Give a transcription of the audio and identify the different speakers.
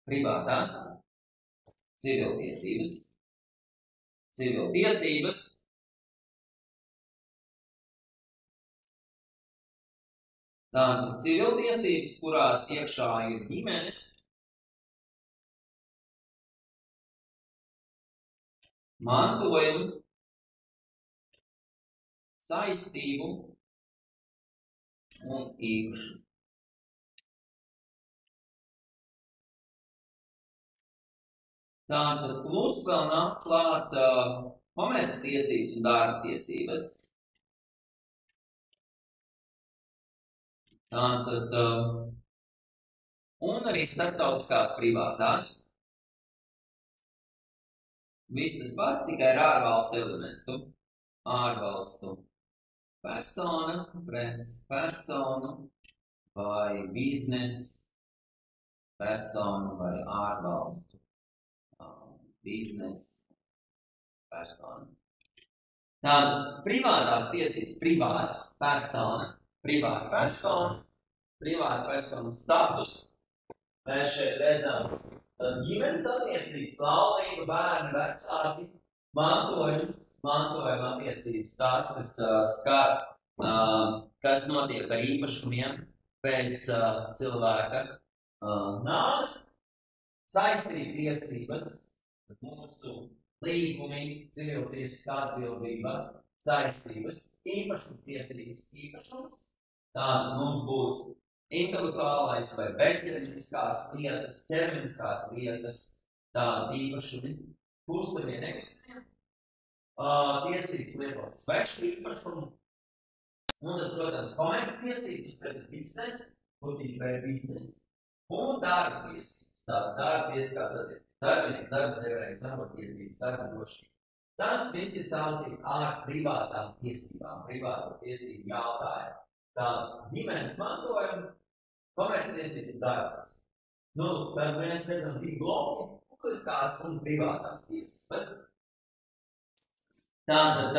Speaker 1: privātās, civiltiesības, tātad civiltiesības, kurās iekšā ir ģimenes, mantojumu, saistību un īpašumu. Tātad plus vēl nāk klāt komerctiesības un darba tiesības. Tātad un arī starptautiskās privātās. Viss tas pats, tikai ar ārvalstu elementu. Ārvalstu persona pret personu vai biznes personu vai ārvalstu biznes persona. Tātad privātās tiesības privāta persona status. Mēs šeit redzam ģimenes attiecības, laulība, bērni, vecāki, mantojuma attiecības, tās, kas skar, kas notiek ar īpašumiem pēc cilvēka nāves, saistību tiesības, mūsu līgumi, civiltiesiskā atbildība, saistības, īpašuma tiesības, īpašums. Tātad mums būs intelektuālais vai bezķermeniskās lietas, ķermeniskās lietas, tādi īpašumi, kustamie, nekustamie, tiesības lietot svešu īpašumu, un tad, protams, komerctiesības pret biznes, kur viņš bija biznes, un darba tiesības, tātad darba tiesiskās attiecības, darbinieku, darba devējas, arotbiedrības, darba drošība. Tas viss ir saistīts ar privātām tiesībām, privāto tiesību jautājumu. Tātad ģimenes mantojuma, komerctiesības darbas. Tad mēs redzam tik bloki, publiskās un privātās tiesības. Tātad